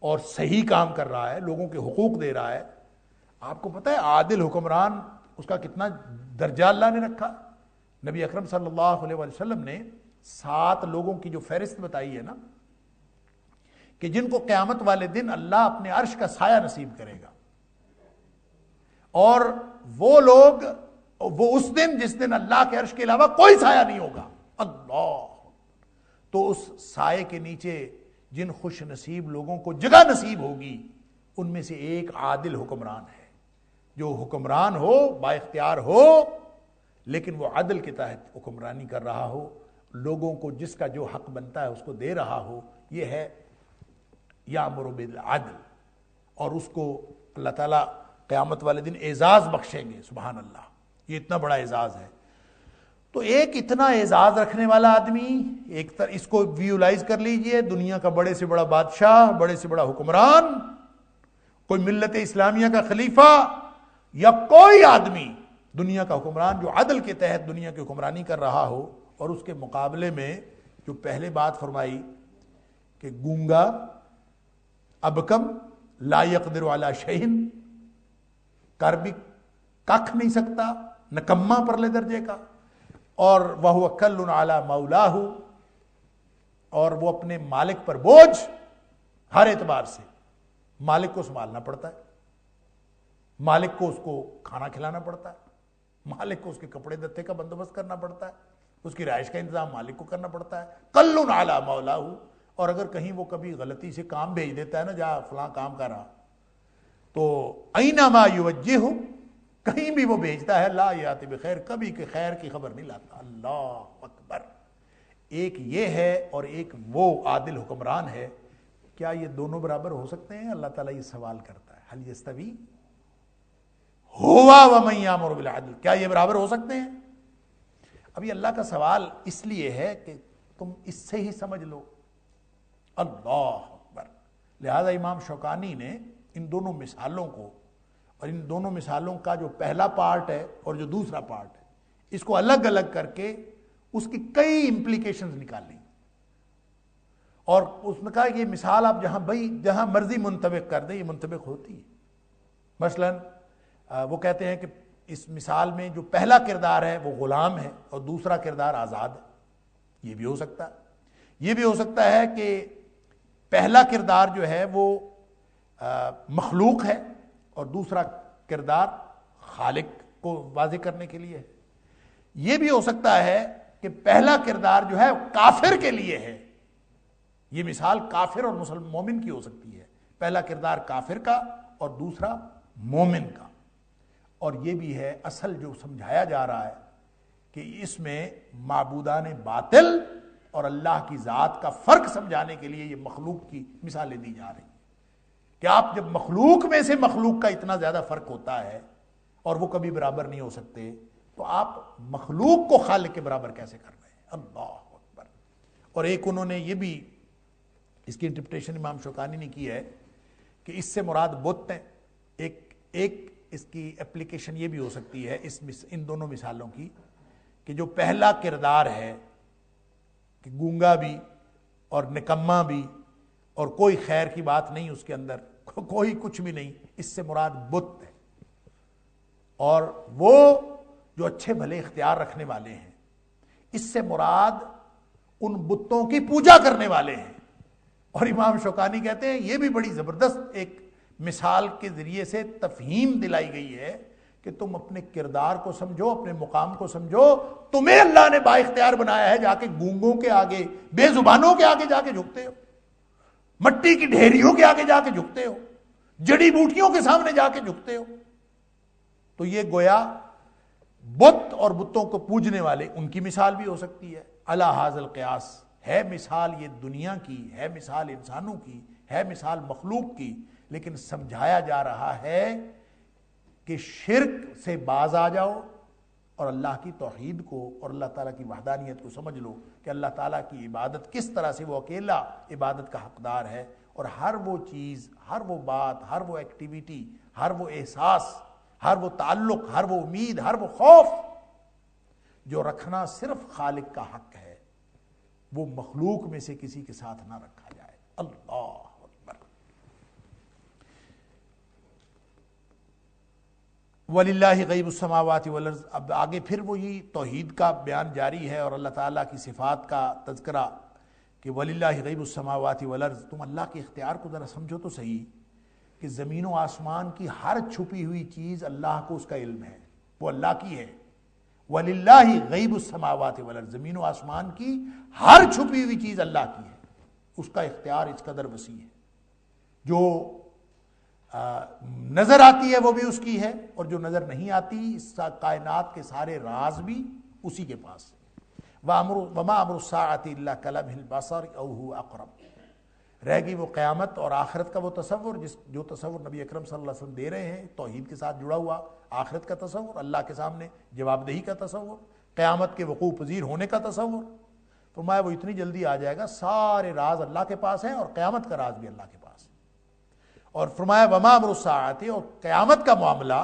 اور صحیح کام کر رہا ہے، لوگوں کے حقوق دے رہا ہے، آپ کو پتہ ہے عادل حکمران اس کا کتنا درجہ اللہ نے رکھا؟ نبی اکرم صلی اللہ علیہ وسلم نے 7 لوگوں کی جو فہرست بتائی ہے نا، کہ جن کو قیامت والے دن اللہ اپنے عرش کا سایہ نصیب کرے گا، اور وہ لوگ، وہ اس دن جس دن اللہ کے عرش کے علاوہ کوئی سایہ نہیں ہوگا، اللہ، تو اس سائے کے نیچے جن خوش نصیب لوگوں کو جگہ نصیب ہوگی ان میں سے ایک عادل حکمران ہے، جو حکمران ہو، با اختیار ہو، لیکن وہ عدل کے تحت حکمرانی کر رہا ہو، لوگوں کو جس کا جو حق بنتا ہے اس کو دے رہا ہو، یہ ہے یامر بالعدل، اور اس کو اللہ تعالیٰ قیامت والے دن اعزاز بخشیں گے، سبحان اللہ، یہ اتنا بڑا اعزاز ہے۔ تو ایک اتنا اعزاز رکھنے والا آدمی، اس کو ویولائز کر لیجئے، دنیا کا بڑے سے بڑا بادشاہ، بڑے سے بڑا حکمران، کوئی ملت اسلامیہ کا خلیفہ یا کوئی آدمی دنیا کا حکمران جو عدل کے تحت دنیا کی حکمرانی کر رہا ہو، اور اس کے مقابلے میں جو پہلے بات فرمائی کہ گونگا، ابکم، لا یقدر علی شیء، کر بھی ککھ نہیں سکتا، نکما پرلے درجے کا، اور وَهُوَ كَلٌّ عَلَى مَوْلَاهُ، اور وہ اپنے مالک پر بوجھ، ہر اعتبار سے مالک کو سنبھالنا پڑتا ہے، مالک کو اس کو کھانا کھلانا پڑتا ہے، مالک کو اس کے کپڑے دتے کا بندوبست کرنا پڑتا ہے، اس کی رہائش کا انتظام مالک کو کرنا پڑتا ہے، کلٌ علی مولاہ، اور اگر کہیں وہ کبھی غلطی سے کام بھیج دیتا ہے نا، جہاں فلاں کام کر رہا، تو اینما یوجہہ، کہیں بھی وہ بھیجتا ہے، لا یاتی بخیر، کبھی کہ خیر کی خبر نہیں لاتا، اللہ اکبر۔ ایک یہ ہے اور ایک وہ عادل حکمران ہے، کیا یہ دونوں برابر ہو سکتے ہیں؟ اللہ تعالیٰ یہ سوال کرتا ہے، حل یستوی ہوا ومن یامر بالعدل، کیا یہ برابر ہو سکتے ہیں؟ ابھی اللہ کا سوال اس لیے ہے کہ تم اس سے ہی سمجھ لو، اللہ اکبر۔ لہذا امام شوکانی نے ان دونوں مثالوں کو، اور ان دونوں مثالوں کا جو پہلا پارٹ ہے اور جو دوسرا پارٹ ہے، اس کو الگ الگ کر کے اس کی کئی امپلیکیشنز نکالی، اور اس نے کہا کہ یہ مثال آپ جہاں مرضی منطبق کر دیں، یہ منطبق ہوتی ہے۔ مثلا وہ کہتے ہیں کہ اس مثال میں جو پہلا کردار ہے وہ غلام ہے اور دوسرا کردار آزاد ہے، یہ بھی ہو سکتا ہے۔ یہ بھی ہو سکتا ہے کہ پہلا کردار جو ہے وہ مخلوق ہے اور دوسرا کردار خالق کو واضح کرنے کے لیے ہے۔ یہ بھی ہو سکتا ہے کہ پہلا کردار جو ہے کافر کے لیے ہے، یہ مثال کافر اور مسلم مومن کی ہو سکتی ہے، پہلا کردار کافر کا اور دوسرا مومن کا۔ اور یہ بھی ہے اصل جو سمجھایا جا رہا ہے کہ اس میں معبودان باطل اور اللہ کی ذات کا فرق سمجھانے کے لیے یہ مخلوق کی مثالیں دی جا رہی ہیں، کہ آپ جب مخلوق میں سے مخلوق کا اتنا زیادہ فرق ہوتا ہے اور وہ کبھی برابر نہیں ہو سکتے، تو آپ مخلوق کو خالق کے برابر کیسے کر رہے ہیں؟ اللہ اکبر۔ اور ایک انہوں نے یہ بھی، اس کی انٹرپریٹیشن امام شوکانی نے کی ہے کہ اس سے مراد بت ہیں۔ ایک اس کی اپلیکیشن یہ بھی ہو سکتی ہے ان دونوں مثالوں کی، کہ جو پہلا کردار ہے کہ گونگا بھی اور نکما بھی اور کوئی خیر کی بات نہیں اس کے اندر، کوئی کچھ بھی نہیں، اس سے مراد بت ہے، اور وہ جو اچھے بھلے اختیار رکھنے والے ہیں، اس سے مراد ان بتوں کی پوجا کرنے والے ہیں۔ اور امام شوکانی کہتے ہیں یہ بھی بڑی زبردست ایک مثال کے ذریعے سے تفہیم دلائی گئی ہے کہ تم اپنے کردار کو سمجھو، اپنے مقام کو سمجھو، تمہیں اللہ نے با اختیار بنایا ہے، جا کے گونگوں کے آگے، بے زبانوں کے آگے جا کے جھکتے ہو، مٹی کی ڈھیریوں کے آگے جا کے جھکتے ہو، جڑی بوٹیوں کے سامنے جا کے جھکتے ہو۔ تو یہ گویا بت اور بتوں کو پوجنے والے ان کی مثال بھی ہو سکتی ہے۔ علی ھذا القیاس ہے مثال یہ دنیا کی، ہے مثال انسانوں کی، ہے مثال مخلوق کی، لیکن سمجھایا جا رہا ہے کہ شرک سے باز آ جاؤ اور اللہ کی توحید کو اور اللہ تعالیٰ کی وحدانیت کو سمجھ لو کہ اللہ تعالیٰ کی عبادت کس طرح سے وہ اکیلا عبادت کا حقدار ہے، اور ہر وہ چیز، ہر وہ بات، ہر وہ ایکٹیویٹی، ہر وہ احساس، ہر وہ تعلق، ہر وہ امید، ہر وہ خوف جو رکھنا صرف خالق کا حق ہے، وہ مخلوق میں سے کسی کے ساتھ نہ رکھا جائے۔ اللہ اکبر۔ وَلِلَّهِ غیب السماوات والارض. اب آگے پھر وہی توحید کا بیان جاری ہے اور اللہ تعالیٰ کی صفات کا تذکرہ کہ وَلِلَّهِ غیب السماوات والارض. تم اللہ کے اختیار کو ذرا سمجھو تو صحیح کہ زمین و آسمان کی ہر چھپی ہوئی چیز اللہ کو اس کا علم ہے، وہ اللہ کی ہے. وَلِلَّهِ غیب السماوات والارض. زمین و آسمان کی ہر چھپی ہوئی چیز اللہ کی ہے، اس کا اختیار اس قدر وسیع ہے. جو نظر آتی ہے وہ بھی اس کی ہے، اور جو نظر نہیں آتی اس کائنات کے سارے راز بھی اسی کے پاس ہے. وَمَا أَمْرُ السَّاعَةِ إِلَّا كَلَمْحِ الْبَصَرِ أَوْ هُوَ أَقْرَبُ. رہ گئی وہ قیامت اور آخرت کا وہ تصور، جو تصور نبی اکرم صلی اللہ علیہ وسلم دے رہے ہیں، توحید کے ساتھ جڑا ہوا آخرت کا تصور، اللہ کے سامنے جواب دہی کا تصور، قیامت کے وقوع پذیر ہونے کا تصور. فرمایا وہ اتنی جلدی آ جائے گا، سارے راز اللہ کے پاس ہیں اور قیامت کا راز بھی اللہ کے پاس ہے. اور فرمایا وما امر الساعۃ، اور قیامت کا معاملہ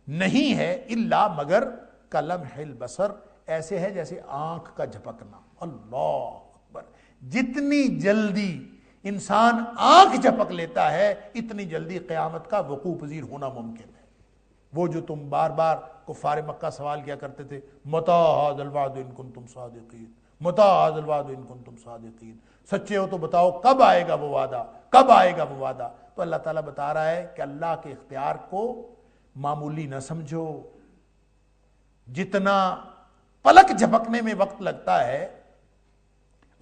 نہیں ہے الا مگر کلمح البصر، ایسے ہے جیسے آنکھ کا جھپکنا. اللہ اکبر. جتنی جلدی انسان آنکھ جھپک لیتا ہے اتنی جلدی قیامت کا وقوع پذیر ہونا ممکن ہے. وہ جو تم بار بار کفار مکہ سوال کیا کرتے تھے، متی ھذا الوعد ان کنتم صادقین، متی ھذا الوعد ان کنتم صادقین، سچے ہو تو بتاؤ کب آئے گا وہ وعدہ، کب آئے گا وہ وعدہ. تو اللہ تعالیٰ بتا رہا ہے کہ اللہ کے اختیار کو معمولی نہ سمجھو. جتنا پلک جھپکنے میں وقت لگتا ہے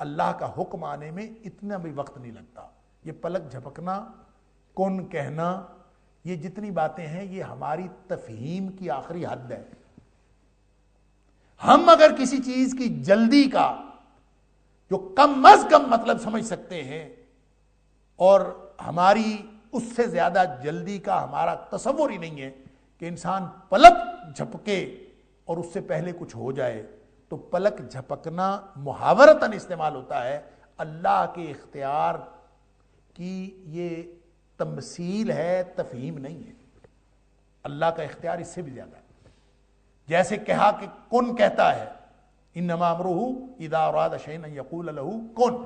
اللہ کا حکم آنے میں اتنا بھی وقت نہیں لگتا. یہ پلک جھپکنا، کن کہنا، یہ جتنی باتیں ہیں یہ ہماری تفہیم کی آخری حد ہے. ہم اگر کسی چیز کی جلدی کا جو کم از کم مطلب سمجھ سکتے ہیں، اور ہماری اس سے زیادہ جلدی کا ہمارا تصور ہی نہیں ہے کہ انسان پلک جھپکے اور اس سے پہلے کچھ ہو جائے، تو پلک جھپکنا محاورتاً استعمال ہوتا ہے. اللہ کے اختیار کی یہ تمثیل ہے، تفہیم نہیں ہے. اللہ کا اختیار اس سے بھی زیادہ ہے. جیسے کہا کہ کن کہتا ہے، انما امرہ اذا اراد شیئا ان یقول لہ کن.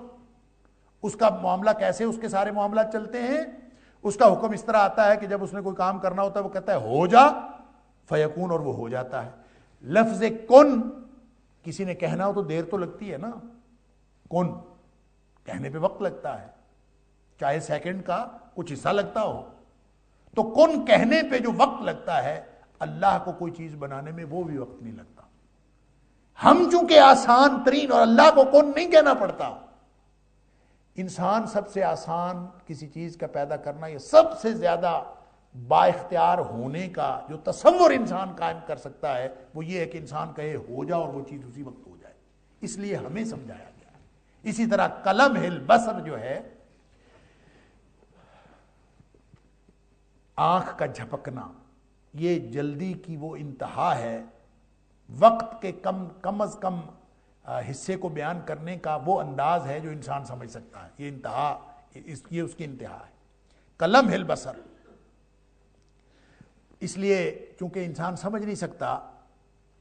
اس کا معاملہ کیسے اس کے سارے معاملات چلتے ہیں؟ اس کا حکم اس طرح آتا ہے کہ جب اس نے کوئی کام کرنا ہوتا ہے وہ کہتا ہے ہو جا، فیکون، اور وہ ہو جاتا ہے. لفظ کن کسی نے کہنا ہو تو دیر تو لگتی ہے نا، کن کہنے پہ وقت لگتا ہے، چاہے سیکنڈ کا کچھ حصہ لگتا ہو. تو کن کہنے پہ جو وقت لگتا ہے، اللہ کو کوئی چیز بنانے میں وہ بھی وقت نہیں لگتا. ہم چونکہ آسان ترین، اور اللہ کو کن نہیں کہنا پڑتا. انسان سب سے آسان کسی چیز کا پیدا کرنا، یہ سب سے زیادہ با اختیار ہونے کا جو تصور انسان قائم کر سکتا ہے وہ یہ ہے کہ انسان کہے ہو جا اور وہ چیز اسی وقت ہو جائے. اس لیے ہمیں سمجھایا گیا. اسی طرح قلم البصر جو ہے، آنکھ کا جھپکنا، یہ جلدی کی وہ انتہا ہے. وقت کے کم از کم حصے کو بیان کرنے کا وہ انداز ہے جو انسان سمجھ سکتا ہے. یہ انتہا، یہ اس کی انتہا ہے. قلم البصر. اس لیے چونکہ انسان سمجھ نہیں سکتا،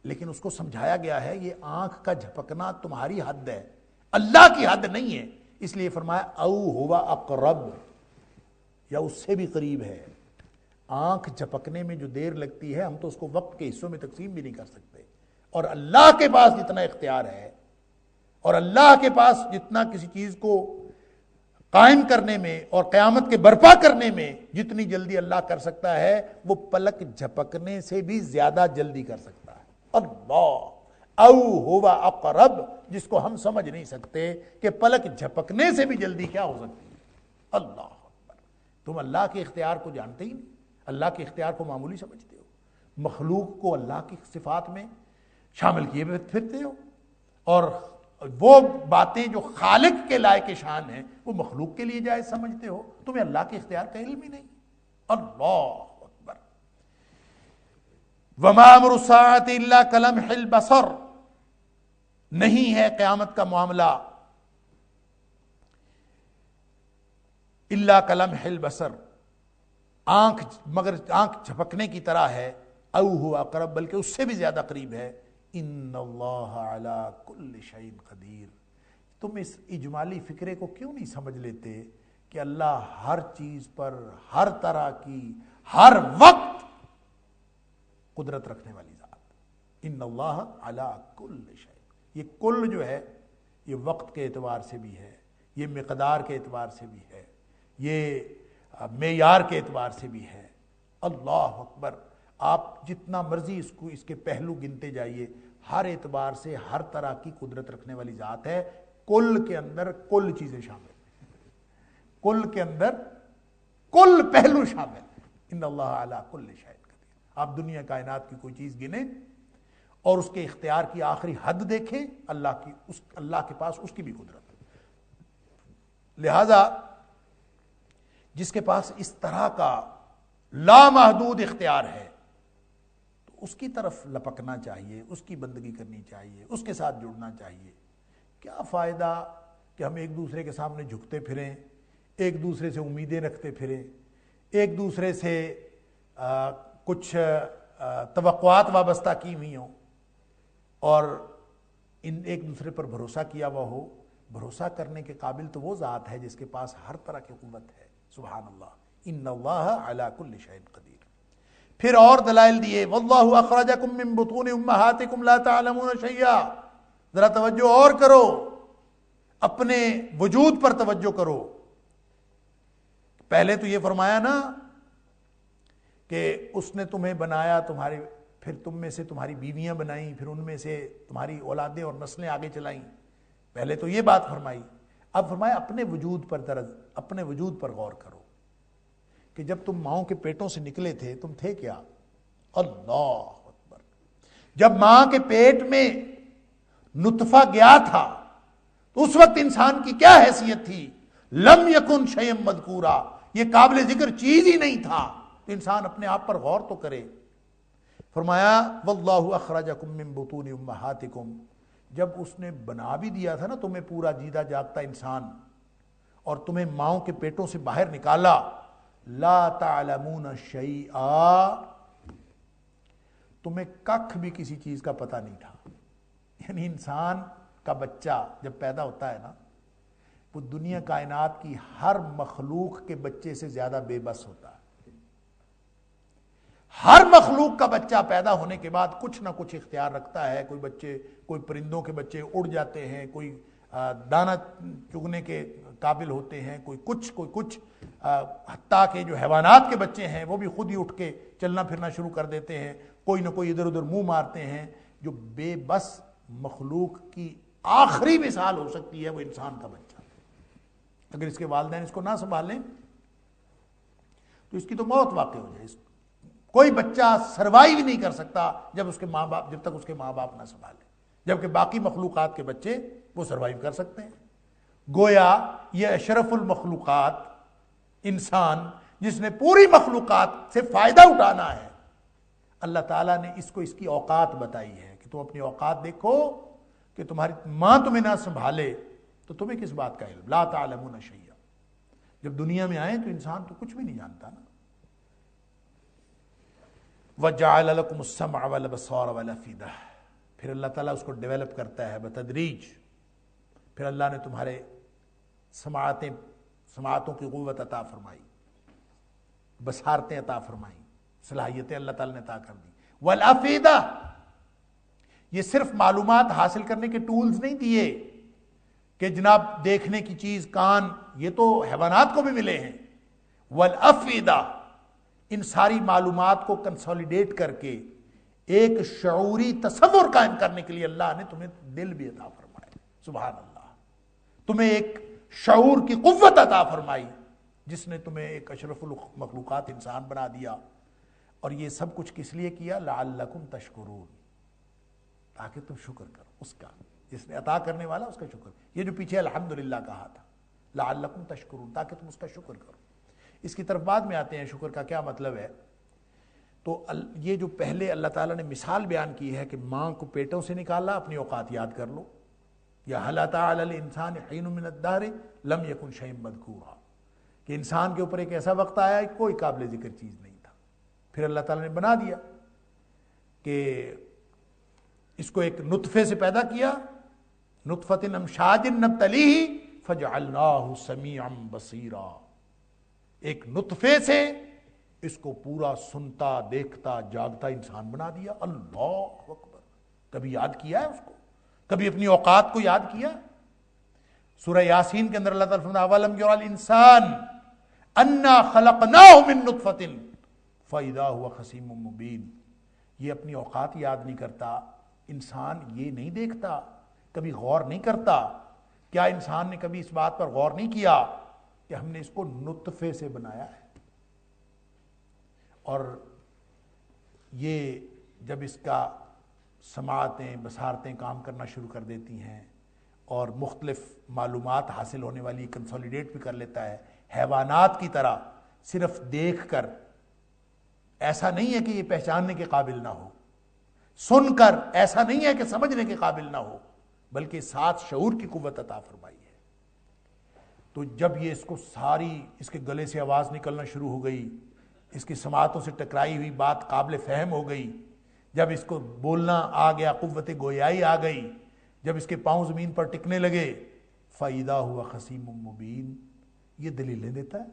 لیکن اس کو سمجھایا گیا ہے یہ آنکھ کا جھپکنا تمہاری حد ہے، اللہ کی حد نہیں ہے. اس لیے فرمایا او ہوا اقرب، یا اس سے بھی قریب ہے. آنکھ جھپکنے میں جو دیر لگتی ہے ہم تو اس کو وقت کے حصوں میں تقسیم بھی نہیں کر سکتے. اور اللہ کے پاس جتنا اختیار ہے، اور اللہ کے پاس جتنا کسی چیز کو قائم کرنے میں اور قیامت کے برپا کرنے میں جتنی جلدی اللہ کر سکتا ہے، وہ پلک جھپکنے سے بھی زیادہ جلدی کر سکتا ہے. اللہ او ہوا اقرب، جس کو ہم سمجھ نہیں سکتے کہ پلک جھپکنے سے بھی جلدی کیا ہو سکتی ہے. اللہ اکبر. تم اللہ کے اختیار کو جانتے ہی نہیں، اللہ کے اختیار کو معمولی سمجھتے ہو، مخلوق کو اللہ کی صفات میں شامل کیے پھرتے ہو، اور وہ باتیں جو خالق کے لائق شان ہیں وہ مخلوق کے لیے جائز سمجھتے ہو. تمہیں اللہ کے اختیار کا علم ہی نہیں. اللہ اکبر. وما امر الساعۃ الا کلمح البصر، نہیں ہے قیامت کا معاملہ الا کلمح البصر، مگر آنکھ جھپکنے کی طرح ہے. او ہوا اقرب، بلکہ اس سے بھی زیادہ قریب ہے. ان اللہ علی کل شیء قدیر. تم اس اجمالی فکرے کو کیوں نہیں سمجھ لیتے کہ اللہ ہر چیز پر، ہر طرح کی، ہر وقت قدرت رکھنے والی ذات، ان اللہ علی کل شیء۔ یہ کل جو ہے یہ وقت کے اعتبار سے بھی ہے، یہ مقدار کے اعتبار سے بھی ہے، یہ معیار کے اعتبار سے بھی ہے۔ اللہ اکبر، آپ جتنا مرضی اس کے پہلو گنتے جائیے، ہر اعتبار سے ہر طرح کی قدرت رکھنے والی ذات ہے۔ کل کے اندر کل چیزیں شامل ہیں، کل کے اندر کل پہلو شامل ہیں۔ ان اللہ علی کل شیء قدیر۔ آپ دنیا کائنات کی کوئی چیز گنیں اور اس کے اختیار کی آخری حد دیکھیں، اللہ کے پاس اس کی بھی قدرت ہے۔ لہذا جس کے پاس اس طرح کا لامحدود اختیار ہے تو اس کی طرف لپکنا چاہیے، اس کی بندگی کرنی چاہیے، اس کے ساتھ جڑنا چاہیے۔ کیا فائدہ کہ ہم ایک دوسرے کے سامنے جھکتے پھریں، ایک دوسرے سے امیدیں رکھتے پھریں، ایک دوسرے سے کچھ توقعات وابستہ کی ہوئی ہوں اور ایک دوسرے پر بھروسہ کیا ہوا ہو۔ بھروسہ کرنے کے قابل تو وہ ذات ہے جس کے پاس ہر طرح کی قوت ہے۔ سبحان اللہ، ان اللہ علی کل شیء قدیر۔ پھر اور دلائل دیے، واللہ اخرجکم من بطون امہاتکم لا تعلمون شیئا۔ ذرا توجہ اور کرو، اپنے وجود پر توجہ کرو۔ پہلے تو یہ فرمایا نا کہ اس نے تمہیں بنایا، پھر تم میں سے تمہاری بیویاں بنائیں، پھر ان میں سے تمہاری اولادیں اور نسلیں آگے چلائیں۔ پہلے تو یہ بات فرمائی، اب فرمایا اپنے وجود پر غور کرو کہ جب تم ماؤں کے پیٹوں سے نکلے تھے تم تھے کیا؟ اللہ اکبر، جب ماں کے پیٹ میں نطفہ گیا تھا تو اس وقت انسان کی کیا حیثیت تھی؟ لم یکن شیئا مذکورا، یہ قابل ذکر چیز ہی نہیں تھا۔ تو انسان اپنے آپ پر غور تو کرے۔ فرمایا واللہ اخرجکم من بطون امہاتکم، جب اس نے بنا بھی دیا تھا نا تمہیں پورا جیتا جاگتا انسان اور تمہیں ماؤں کے پیٹوں سے باہر نکالا، لا تعلمون شیئا، تمہیں ککھ بھی کسی چیز کا پتہ نہیں تھا۔ یعنی انسان کا بچہ جب پیدا ہوتا ہے نا وہ دنیا کائنات کی ہر مخلوق کے بچے سے زیادہ بے بس ہوتا ہے۔ ہر مخلوق کا بچہ پیدا ہونے کے بعد کچھ نہ کچھ اختیار رکھتا ہے۔ کوئی پرندوں کے بچے اڑ جاتے ہیں، کوئی دانہ چگنے کے قابل ہوتے ہیں، کوئی کچھ حتیٰ کہ جو حیوانات کے بچے ہیں وہ بھی خود ہی اٹھ کے چلنا پھرنا شروع کر دیتے ہیں، کوئی نہ کوئی ادھر ادھر منہ مارتے ہیں۔ جو بے بس مخلوق کی آخری مثال ہو سکتی ہے وہ انسان کا بچہ۔ اگر اس کے والدین اس کو نہ سنبھالیں تو اس کی تو موت واقع ہو جائے۔ کوئی بچہ سروائیو نہیں کر سکتا جب تک اس کے ماں باپ نہ سنبھالیں، جبکہ باقی مخلوقات کے بچے وہ سروائیو کر سکتے ہیں۔ گویا یہ اشرف المخلوقات انسان جس نے پوری مخلوقات سے فائدہ اٹھانا ہے، اللہ تعالیٰ نے اس کو اس کی اوقات بتائی ہے کہ تم اپنی اوقات دیکھو کہ تمہاری ماں تمہیں نہ سنبھالے تو تمہیں کس بات کا علم؟ لا تعلمون شیئا۔ جب دنیا میں آئیں تو انسان تو کچھ بھی نہیں جانتا نا۔ وَجَعَلَ لَكُمُ السَّمْعَ وَالْأَبْصَارَ وَالْأَفْئِدَةَ، پھر اللہ تعالیٰ اس کو ڈیولپ کرتا ہے بتدریج۔ پھر اللہ نے تمہارے سماعتوں کی قوت عطا فرمائی، بصارتیں عطا فرمائی، صلاحیتیں اللہ تعالیٰ نے عطا کر دی۔ وَالْأَفْئِدَةَ، یہ صرف معلومات حاصل کرنے کے ٹولز نہیں دیے کہ جناب دیکھنے کی چیز کان، یہ تو حیوانات کو بھی ملے ہیں۔ وَالْأَفْئِدَةَ، ان ساری معلومات کو کنسولیڈیٹ کر کے ایک شعوری تصور قائم کرنے کے لیے اللہ نے تمہیں دل بھی عطا فرمایا۔ سبحان اللہ، تمہیں ایک شعور کی قوت عطا فرمائی جس نے تمہیں ایک اشرف المخلوقات انسان بنا دیا۔ اور یہ سب کچھ کس لیے کیا؟ لعلکم تشکرون، تاکہ تم شکر کرو اس کا، جس نے عطا کرنے والا اس کا شکر۔ یہ جو پیچھے الحمدللہ کہا تھا، لعلکم تشکرون، تاکہ تم اس کا شکر کرو۔ اس کی طرف بعد میں آتے ہیں شکر کا کیا مطلب ہے۔ تو یہ جو پہلے اللہ تعالیٰ نے مثال بیان کی ہے کہ ماں کو پیٹوں سے نکالا، اپنی اوقات یاد کر لو، یا هل أتى على الإنسان حين من الدهر لم يكن شيئا مذكورا، کہ انسان کے اوپر ایک ایسا وقت آیا ہے کوئی قابل ذکر چیز نہیں تھا۔ پھر اللہ تعالیٰ نے بنا دیا کہ اس کو ایک نطفے سے پیدا کیا، نطفۃ امشاج نبتلیہ فجعلناہ سمیعا بصیرا، ایک نطفے سے اس کو پورا سنتا دیکھتا جاگتا انسان بنا دیا. اللہ اکبر. کبھی یاد کیا ہے اس کو؟ کبھی اپنی اوقات کو یاد کیا؟ سورہ یاسین کے اندر اللہ تعالیٰ فرماتا ہے اولم یری الانسان انا خلقناہ من نطفۃ فاذا هو خصیم مبین. یہ اپنی اوقات یاد نہیں کرتا. انسان یہ نہیں دیکھتا، کبھی غور نہیں کرتا. کیا انسان نے کبھی اس بات پر غور نہیں کیا کہ ہم نے اس کو نطفے سے بنایا ہے؟ اور یہ جب اس کا سماعتیں بصارتیں کام کرنا شروع کر دیتی ہیں اور مختلف معلومات حاصل ہونے والی کنسولیڈیٹ بھی کر لیتا ہے، حیوانات کی طرح صرف دیکھ کر ایسا نہیں ہے کہ یہ پہچاننے کے قابل نہ ہو، سن کر ایسا نہیں ہے کہ سمجھنے کے قابل نہ ہو، بلکہ ساتھ شعور کی قوت عطا فرمائی ہے. تو جب یہ اس کو ساری اس کے گلے سے آواز نکلنا شروع ہو گئی، اس کی سماعتوں سے ٹکرائی ہوئی بات قابل فہم ہو گئی، جب اس کو بولنا آ گیا، قوت گویائی آ گئی، جب اس کے پاؤں زمین پر ٹکنے لگے، فَإِذَا هُوَ خَصِيمٌ مُبِينٌ. یہ دلیلیں دیتا ہے،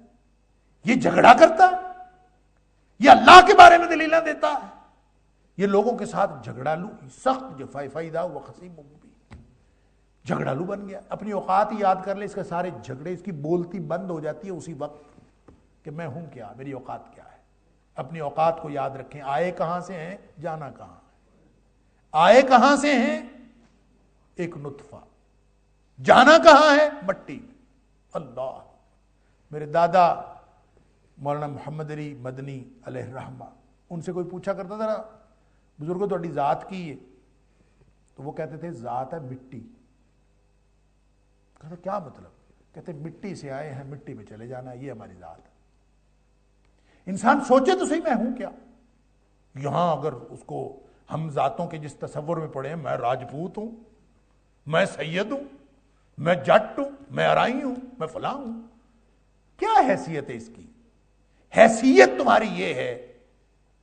یہ جھگڑا کرتا ہے، یہ اللہ کے بارے میں دلیلیں دیتا ہے، یہ لوگوں کے ساتھ جھگڑالو سخت فَإِذَا هُوَ خَصِيمٌ مُبِينٌ. جھگڑالو بن گیا. اپنی اوقات ہی یاد کر لے، اس کے سارے جھگڑے، اس کی بولتی بند ہو جاتی ہے اسی وقت کہ میں ہوں کیا، میری اوقات کیا ہے. اپنی اوقات کو یاد رکھیں. آئے کہاں سے ہیں، جانا کہاں ہے. آئے کہاں سے ہیں، ایک نطفہ. جانا کہاں ہے، مٹی. اللہ. میرے دادا مولانا محمد علی مدنی علیہ الرحمہ، ان سے کوئی پوچھا کرتا تھا بزرگوں تہاڈی ذات کی ہے، تو وہ کہتے تھے ذات ہے مٹی. کہتا کیا مطلب؟ کہتے مٹی سے آئے ہیں، مٹی میں چلے جانا ہے، یہ ہماری ذات ہے. انسان سوچے تو صحیح میں ہوں کیا. یہاں اگر اس کو ہم ذاتوں کے جس تصور میں پڑے ہیں، میں راجپوت ہوں، میں سید ہوں، میں جٹ ہوں، میں ارائی ہوں، میں فلاں ہوں. کیا حیثیت ہے اس کی؟ حیثیت تمہاری یہ ہے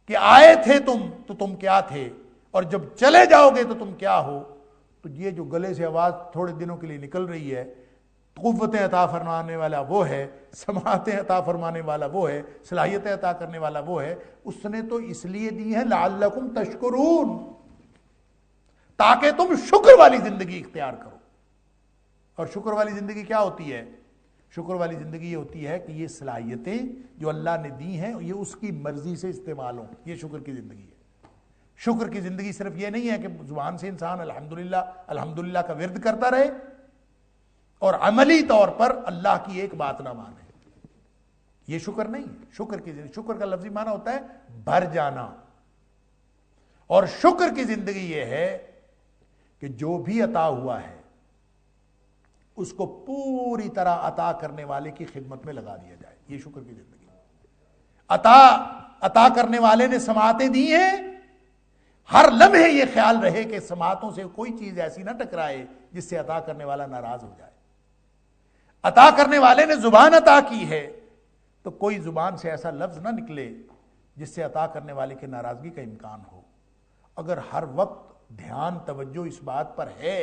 کہ آئے تھے تم تو تم کیا تھے، اور جب چلے جاؤ گے تو تم کیا ہو. تو یہ جو گلے سے آواز تھوڑے دنوں کے لیے نکل رہی ہے، قوتیں عطا فرمانے والا وہ ہے، سماعتیں عطا فرمانے والا وہ ہے، صلاحیتیں عطا کرنے والا وہ ہے. اس نے تو اس لیے دی ہے لعلکم تشکرون، تاکہ تم شکر والی زندگی اختیار کرو. اور شکر والی زندگی کیا ہوتی ہے؟ شکر والی زندگی یہ ہوتی ہے کہ یہ صلاحیتیں جو اللہ نے دی ہیں یہ اس کی مرضی سے استعمال ہوں. یہ شکر کی زندگی ہے. شکر کی زندگی صرف یہ نہیں ہے کہ زبان سے انسان الحمدللہ الحمدللہ کا ورد کرتا رہے اور عملی طور پر اللہ کی ایک بات نہ مانے. یہ شکر نہیں ہے. شکر کی زندگی، شکر کا لفظی معنی ہوتا ہے بھر جانا. اور شکر کی زندگی یہ ہے کہ جو بھی عطا ہوا ہے اس کو پوری طرح عطا کرنے والے کی خدمت میں لگا دیا جائے. یہ شکر کی زندگی. عطا کرنے والے نے سماعتیں دی ہیں، ہر لمحے یہ خیال رہے کہ سماعتوں سے کوئی چیز ایسی نہ ٹکرائے جس سے عطا کرنے والا ناراض ہو جائے. عطا کرنے والے نے زبان عطا کی ہے تو کوئی زبان سے ایسا لفظ نہ نکلے جس سے عطا کرنے والے کی ناراضگی کا امکان ہو. اگر ہر وقت دھیان توجہ اس بات پر ہے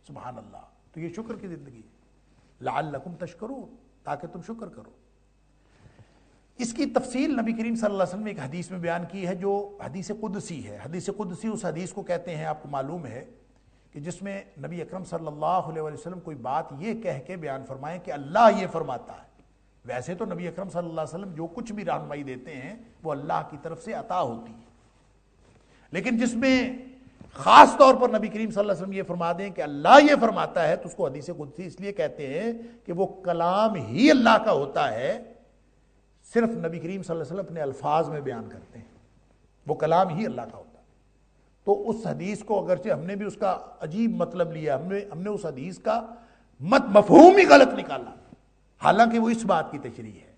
سبحان اللہ، تو یہ شکر کی زندگی ہے. لعلکم تشکرون، تاکہ تم شکر کرو. اس کی تفصیل نبی کریم صلی اللہ علیہ وسلم نے ایک حدیث میں بیان کی ہے جو حدیث قدسی ہے. حدیث قدسی اس حدیث کو کہتے ہیں، آپ کو معلوم ہے، کہ جس میں نبی اکرم صلی اللہ علیہ وسلم کوئی بات یہ کہہ کے بیان فرمائیں کہ اللہ یہ فرماتا ہے. ویسے تو نبی اکرم صلی اللہ علیہ وسلم جو کچھ بھی رہنمائی دیتے ہیں وہ اللہ کی طرف سے عطا ہوتی ہے، لیکن جس میں خاص طور پر نبی کریم صلی اللہ علیہ وسلم یہ فرما دیں کہ اللہ یہ فرماتا ہے تو اس کو حدیث قدسی اس لیے کہتے ہیں کہ وہ کلام ہی اللہ کا ہوتا ہے. صرف نبی کریم صلی اللہ علیہ وسلم اپنے الفاظ میں بیان کرتے ہیں، وہ کلام ہی اللہ کا ہوتا ہے. تو اس حدیث کو اگرچہ ہم نے بھی اس کا عجیب مطلب لیا، ہم نے اس حدیث کا مفہوم ہی غلط نکالا، حالانکہ وہ اس بات کی تشریح ہے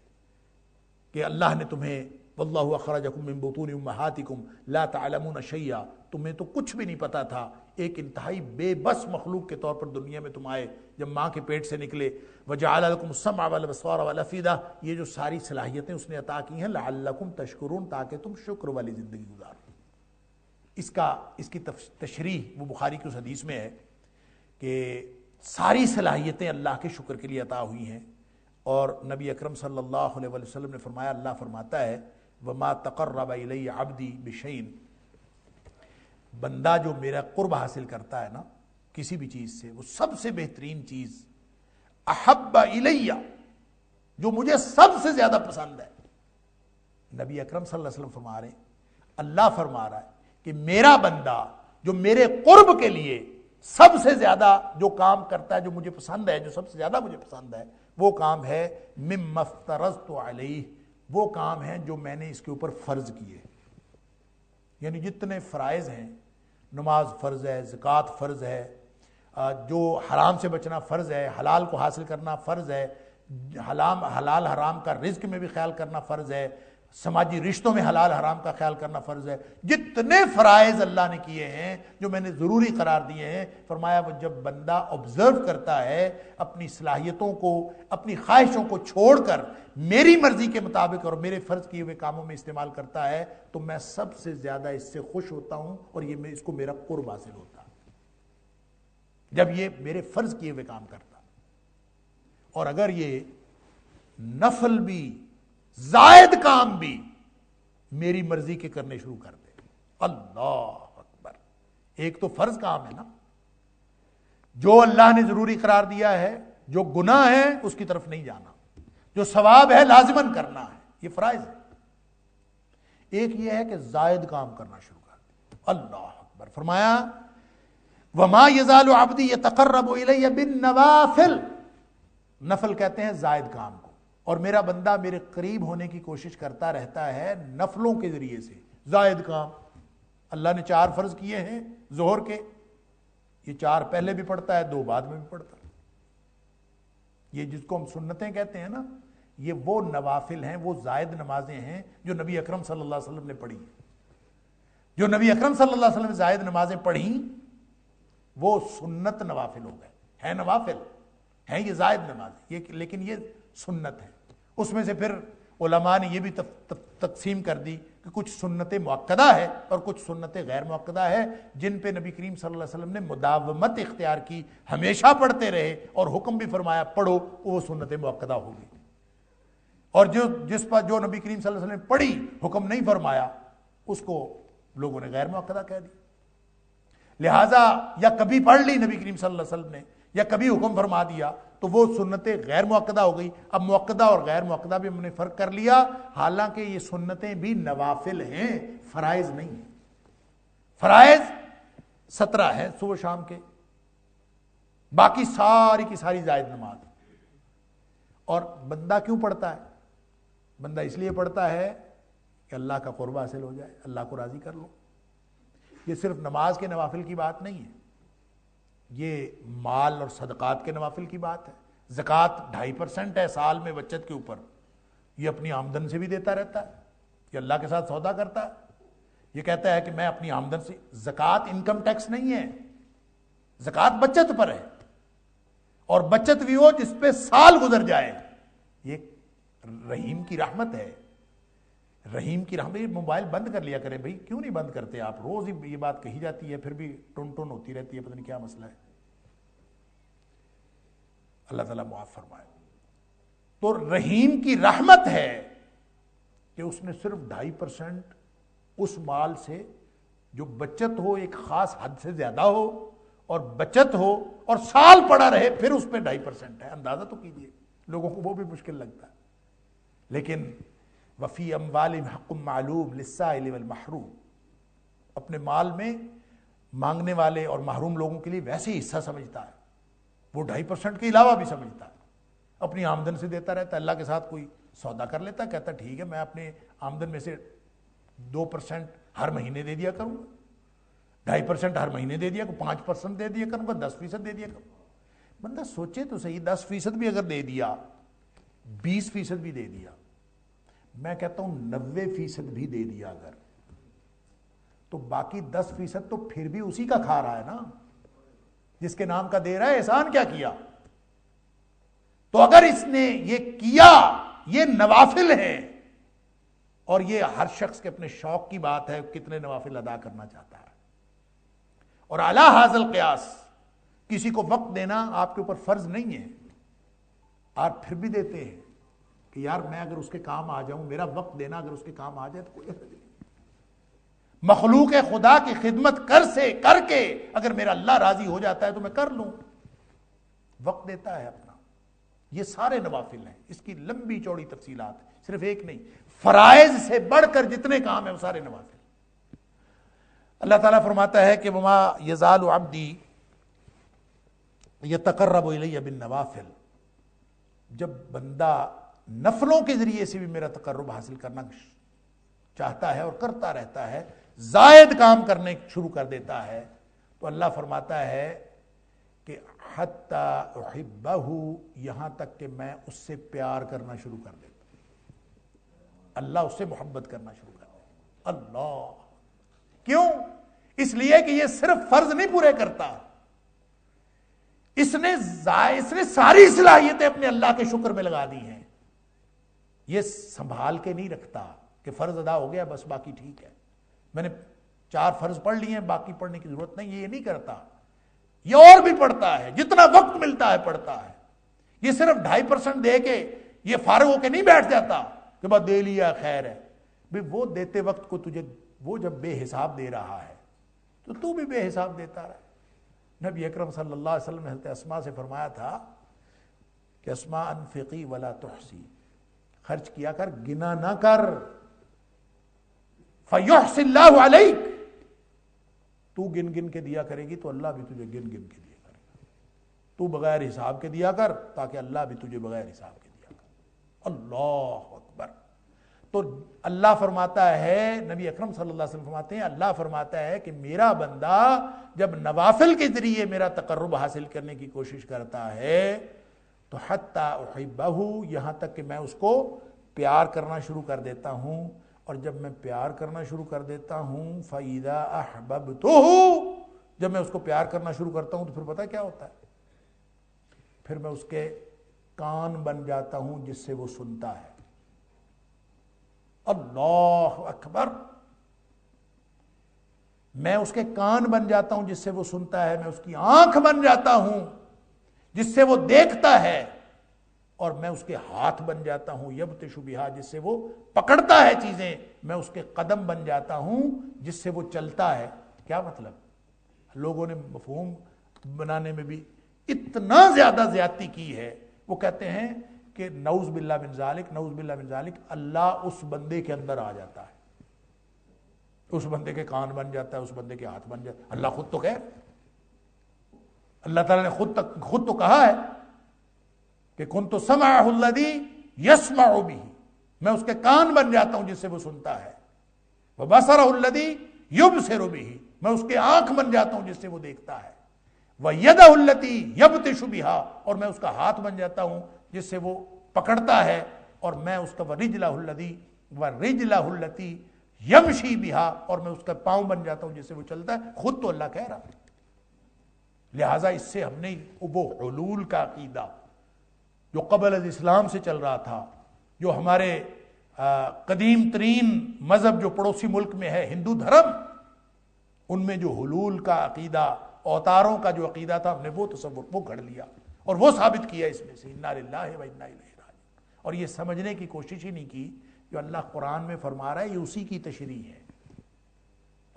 کہ اللہ نے تمہیں واللہ اخرجکم من بطون امہاتکم لا تعلمون شیئا، تمہیں تو کچھ بھی نہیں پتا تھا، ایک انتہائی بے بس مخلوق کے طور پر دنیا میں تم آئے جب ماں کے پیٹ سے نکلے. وجعل لکم السمع والابصار والافئدہ، یہ جو ساری صلاحیتیں اس نے عطا کی ہیں لعلکم تشکرون، تاکہ تم شکر والی زندگی گزارو. اس کی تشریح وہ بخاری کی اس حدیث میں ہے کہ ساری صلاحیتیں اللہ کے شکر کے لیے عطا ہوئی ہیں. اور نبی اکرم صلی اللہ علیہ وسلم نے فرمایا، اللہ فرماتا ہے وما تقرب الی عبدی بشیء، بندہ جو میرا قرب حاصل کرتا ہے نا کسی بھی چیز سے، وہ سب سے بہترین چیز احب الی، جو مجھے سب سے زیادہ پسند ہے، نبی اکرم صلی اللہ علیہ وسلم فرما رہے ہیں، اللہ فرما رہا ہے کہ میرا بندہ جو میرے قرب کے لیے سب سے زیادہ جو کام کرتا ہے، جو مجھے پسند ہے، جو سب سے زیادہ مجھے پسند ہے، وہ کام ہے مما افترضت علیہ، وہ کام ہے جو میں نے اس کے اوپر فرض کیے، یعنی جتنے فرائض ہیں، نماز فرض ہے، زکوٰۃ فرض ہے، جو حرام سے بچنا فرض ہے، حلال کو حاصل کرنا فرض ہے، حلال حرام کا رزق میں بھی خیال کرنا فرض ہے، سماجی رشتوں میں حلال حرام کا خیال کرنا فرض ہے، جتنے فرائض اللہ نے کیے ہیں جو میں نے ضروری قرار دیے ہیں، فرمایا وہ جب بندہ آبزرو کرتا ہے اپنی صلاحیتوں کو، اپنی خواہشوں کو چھوڑ کر میری مرضی کے مطابق اور میرے فرض کیے ہوئے کاموں میں استعمال کرتا ہے، تو میں سب سے زیادہ اس سے خوش ہوتا ہوں اور یہ اس کو میرا قرب حاصل ہوتا ہے جب یہ میرے فرض کیے ہوئے کام کرتا۔ اور اگر یہ نفل بھی زائد کام بھی میری مرضی کے کرنے شروع کر دے، اللہ اکبر، ایک تو فرض کام ہے نا جو اللہ نے ضروری قرار دیا ہے، جو گناہ ہے اس کی طرف نہیں جانا، جو ثواب ہے لازماً کرنا ہے، یہ فرائض ہے۔ ایک یہ ہے کہ زائد کام کرنا شروع کر دے، اللہ اکبر، فرمایا وما یزال عبدی یتقرب الی بالنوافل، نفل کہتے ہیں زائد کام کو، اور میرا بندہ میرے قریب ہونے کی کوشش کرتا رہتا ہے نفلوں کے ذریعے سے، زائد کام۔ اللہ نے 4 فرض کیے ہیں ظہر کے، یہ 4 پہلے بھی پڑھتا ہے، 2 بعد میں بھی پڑھتا ہے، یہ جس کو ہم سنتیں کہتے ہیں نا، یہ وہ نوافل ہیں، وہ زائد نمازیں ہیں جو نبی اکرم صلی اللہ علیہ وسلم نے پڑھی ہیں۔ جو نبی اکرم صلی اللہ علیہ وسلم نے زائد نمازیں پڑھیں وہ سنت نوافل ہو گئے، ہیں نوافل ہیں، یہ زائد نمازیں، یہ لیکن یہ سنت ہے۔ اس میں سے پھر علماء نے یہ بھی تقسیم کر دی کہ کچھ سنت مؤکدہ ہے اور کچھ سنت غیر مؤکدہ ہے، جن پہ نبی کریم صلی اللہ علیہ وسلم نے مداومت اختیار کی، ہمیشہ پڑھتے رہے اور حکم بھی فرمایا پڑھو، وہ سنت مؤکدہ ہوگی۔ اور جس پر جو نبی کریم صلی اللہ علیہ وسلم نے پڑھی، حکم نہیں فرمایا، اس کو لوگوں نے غیر مؤکدہ کہہ دی۔ لہٰذا یا کبھی پڑھ لی نبی کریم صلی اللہ علیہ وسلم نے، یا کبھی حکم فرما دیا، تو وہ سنتیں غیر مؤکدہ ہو گئی۔ اب مؤکدہ اور غیر مؤکدہ بھی ہم نے فرق کر لیا، حالانکہ یہ سنتیں بھی نوافل ہیں، فرائض نہیں ہیں۔ فرائض 17 ہیں صبح شام کے، باقی ساری کی ساری زائد نماز۔ اور بندہ کیوں پڑھتا ہے؟ بندہ اس لیے پڑھتا ہے کہ اللہ کا قرب حاصل ہو جائے، اللہ کو راضی کر لو۔ یہ صرف نماز کے نوافل کی بات نہیں ہے، یہ مال اور صدقات کے نوافل کی بات ہے۔ زکوٰۃ 2.5% ہے سال میں بچت کے اوپر، یہ اپنی آمدن سے بھی دیتا رہتا ہے، یہ اللہ کے ساتھ سودا کرتا ہے، یہ کہتا ہے کہ میں اپنی آمدن سے، زکوٰۃ انکم ٹیکس نہیں ہے، زکوٰۃ بچت پر ہے، اور بچت بھی ہو جس پہ سال گزر جائے۔ یہ رحیم کی رحمت ہے، رحیم کی رحمت۔ موبائل بند کر لیا کریں بھائی، کیوں نہیں بند کرتے آپ؟ روز ہی یہ بات کہی جاتی ہے، پھر بھی ٹن ٹن ہوتی رہتی ہے، پتہ نہیں کیا مسئلہ ہے۔ اللہ تعالیٰ معاف فرمائے۔ تو رحیم کی رحمت ہے کہ اس نے صرف 2.5% اس مال سے جو بچت ہو، ایک خاص حد سے زیادہ ہو اور بچت ہو اور سال پڑا رہے، پھر اس پہ 2.5% ہے۔ اندازہ تو کیجئے، لوگوں کو وہ بھی مشکل لگتا ہے، لیکن وفی اموالہم حق معلوم للسائل والمحروم، اپنے مال میں مانگنے والے اور محروم لوگوں کے لیے ویسے ہی حصہ سمجھتا ہے، وہ 2.5% کے علاوہ بھی سمجھتا ہے، اپنی آمدن سے دیتا رہتا ہے۔ اللہ کے ساتھ کوئی سودا کر لیتا ہے، کہتا ہے ٹھیک ہے میں اپنے آمدن میں سے 2% ہر مہینے دے دیا کروں گا، 2.5% ہر مہینے دے دیا کروں، 5% دے دیا کروں گا، 10% دے دیا کروں۔ بندہ سوچے تو صحیح، 10% بھی اگر دے دیا، 20% بھی دے دیا، میں کہتا ہوں 90% بھی دے دیا اگر، تو باقی 10% تو پھر بھی اسی کا کھا رہا ہے نا، جس کے نام کا دے رہا ہے۔ احسان کیا کیا؟ تو اگر اس نے یہ کیا، یہ نوافل ہے، اور یہ ہر شخص کے اپنے شوق کی بات ہے کتنے نوافل ادا کرنا چاہتا ہے۔ اور اعلی حاصل قیاس، کسی کو وقت دینا آپ کے اوپر فرض نہیں ہے، آپ پھر بھی دیتے ہیں کہ یار میں اگر اس کے کام آ جاؤں, میرا وقت دینا اگر اس کے کام آ جائے تو کوئی حرج نہیں. مخلوق خدا کی خدمت کر کے اگر میرا اللہ راضی ہو جاتا ہے تو میں کر لوں. وقت دیتا ہے اپنا. یہ سارے نوافل ہیں, اس کی لمبی چوڑی تفصیلات ہیں, صرف ایک نہیں, فرائض سے بڑھ کر جتنے کام ہیں وہ سارے نوافل. اللہ تعالیٰ فرماتا ہے کہ وما یزال عبدی یتقرب الی بالنوافل, جب بندہ نفلوں کے ذریعے سے بھی میرا تقرب حاصل کرنا چاہتا ہے اور کرتا رہتا ہے, زائد کام کرنے شروع کر دیتا ہے, تو اللہ فرماتا ہے کہ حتی احبہ, یہاں تک کہ میں اس سے پیار کرنا شروع کر دیتا ہوں. اللہ اس سے محبت کرنا شروع کر دیتا. اللہ کیوں؟ اس لیے کہ یہ صرف فرض نہیں پورے کرتا, اس نے ساری صلاحیتیں اپنے اللہ کے شکر میں لگا دی ہیں. یہ سنبھال کے نہیں رکھتا کہ فرض ادا ہو گیا بس باقی ٹھیک ہے, میں نے 4 فرض پڑھ لیے ہیں باقی پڑھنے کی ضرورت نہیں, یہ نہیں کرتا. یہ اور بھی پڑھتا ہے, جتنا وقت ملتا ہے پڑھتا ہے. یہ صرف 2.5% دے کے یہ فارغ ہو کے نہیں بیٹھ جاتا کہ بس دے لیا خیر ہے. بھئی وہ دیتے وقت کو تجھے وہ جب بے حساب دے رہا ہے تو بھی بے حساب دیتا رہا. نبی اکرم صلی اللہ علیہ وسلم نے حضرت اسماء سے فرمایا تھا کہ اسماء انفقی ولا تحسی, خرچ کیا کر گنا نہ کر. فیحصی اللہ علیک, تو گن گن کے دیا کرے گی تو اللہ بھی تجھے گن گن کے دیا کرے گا. تو بغیر حساب کے دیا کر تاکہ اللہ بھی تجھے بغیر حساب کے دیا کر. اللہ اکبر. تو اللہ فرماتا ہے, نبی اکرم صلی اللہ علیہ وسلم فرماتے ہیں, اللہ فرماتا ہے کہ میرا بندہ جب نوافل کے ذریعے میرا تقرب حاصل کرنے کی کوشش کرتا ہے تو حتی احبہ, یہاں تک کہ میں اس کو پیار کرنا شروع کر دیتا ہوں. اور جب میں پیار کرنا شروع کر دیتا ہوں فَإِذَا أَحْبَبْتُهُ, جب میں اس کو پیار کرنا شروع کرتا ہوں تو پھر پتہ کیا ہوتا ہے, پھر میں اس کے کان بن جاتا ہوں جس سے وہ سنتا ہے. اللہ اکبر. میں اس کے کان بن جاتا ہوں جس سے وہ سنتا ہے, میں اس کی آنکھ بن جاتا ہوں جس سے وہ دیکھتا ہے, اور میں اس کے ہاتھ بن جاتا ہوں یبطش بہا, جس سے وہ پکڑتا ہے چیزیں. میں اس کے قدم بن جاتا ہوں جس سے وہ چلتا ہے. کیا مطلب؟ لوگوں نے مفہوم بنانے میں بھی اتنا زیادہ زیادتی کی ہے. وہ کہتے ہیں کہ نعوذ باللہ من ذالک, نعوذ باللہ من ذالک, اللہ اس بندے کے اندر آ جاتا ہے, اس بندے کے کان بن جاتا ہے, اس بندے کے ہاتھ بن جاتا ہے. اللہ خود تو کہہ, اللہ تعالیٰ نے خود تو کہا ہے کہ کنت سمعہ الذی یسمع بہ, میں اس کے کان بن جاتا ہوں جس سے وہ سنتا ہے. وبصرہ الذی یبصر بہ, میں اس کے آنکھ بن جاتا ہوں جس سے وہ دیکھتا ہے. ویدہ التی یبطش بہا, اور میں اس کا ہاتھ بن جاتا ہوں جس سے وہ پکڑتا ہے. اور میں اس کا ورجلہ التی یمشی بہا, اور میں اس کا پاؤں بن جاتا ہوں جس سے وہ چلتا ہے. خود تو اللہ کہہ رہا ہے. لہٰذا اس سے ہم نے وہ حلول کا عقیدہ جو قبل از اسلام سے چل رہا تھا, جو ہمارے قدیم ترین مذہب جو پڑوسی ملک میں ہے ہندو دھرم, ان میں جو حلول کا عقیدہ, اوتاروں کا جو عقیدہ تھا, ہم نے وہ تصور وہ گھڑ لیا اور وہ ثابت کیا اس میں سے انا للہ و انا الیہ راجعون. اور یہ سمجھنے کی کوشش ہی نہیں کی جو اللہ قرآن میں فرما رہا ہے یہ اسی کی تشریح ہے.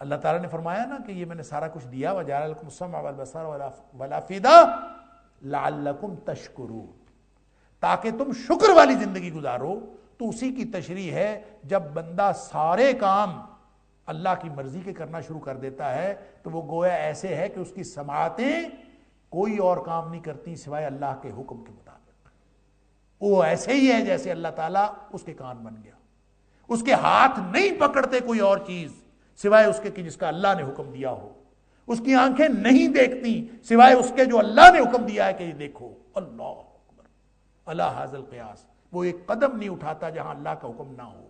اللہ تعالیٰ نے فرمایا نا کہ یہ میں نے سارا کچھ دیا, وجعل لکم السمع والبصر والافئدہ لعلکم تشکرون, تاکہ تم شکر والی زندگی گزارو. تو اسی کی تشریح ہے جب بندہ سارے کام اللہ کی مرضی کے کرنا شروع کر دیتا ہے تو وہ گویا ایسے ہے کہ اس کی سماعتیں کوئی اور کام نہیں کرتی سوائے اللہ کے حکم کے مطابق. وہ ایسے ہی ہے جیسے اللہ تعالیٰ اس کے کان بن گیا. اس کے ہاتھ نہیں پکڑتے کوئی اور چیز سوائے اس کے کہ جس کا اللہ نے حکم دیا ہو. اس کی آنکھیں نہیں دیکھتی سوائے اس کے جو اللہ نے حکم دیا ہے کہ یہ دیکھو. اللہ اکبر. اللہ حاضر القیاس. وہ ایک قدم نہیں اٹھاتا جہاں اللہ کا حکم نہ ہو,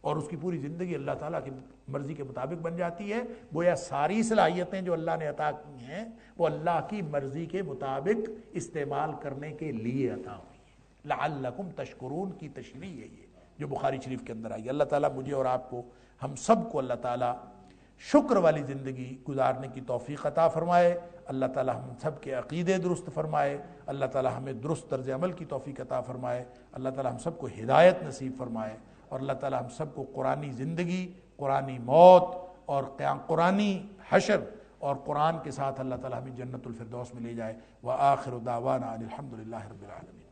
اور اس کی پوری زندگی اللہ تعالیٰ کی مرضی کے مطابق بن جاتی ہے. گویا ساری صلاحیتیں جو اللہ نے عطا کی ہیں وہ اللہ کی مرضی کے مطابق استعمال کرنے کے لیے عطا ہوئی ہیں. لعلکم تشکرون کی تشریح ہے یہ جو بخاری شریف کے اندر آئی. اللہ تعالیٰ مجھے اور آپ کو, ہم سب کو اللہ تعالیٰ شکر والی زندگی گزارنے کی توفیق عطا فرمائے۔ اللہ تعالیٰ ہم سب کے عقیدے درست فرمائے، اللہ تعالیٰ ہمیں درست طرز عمل کی توفیق عطا فرمائے، اللہ تعالیٰ ہم سب کو ہدایت نصیب فرمائے، اور اللہ تعالیٰ ہم سب کو قرآنی زندگی، قرآنی موت اور قرآنی حشر اور قرآن کے ساتھ اللہ تعالیٰ ہمیں جنت الفردوس میں لے جائے۔ وآخر دعوانا ان الحمد للہ رب العالمین۔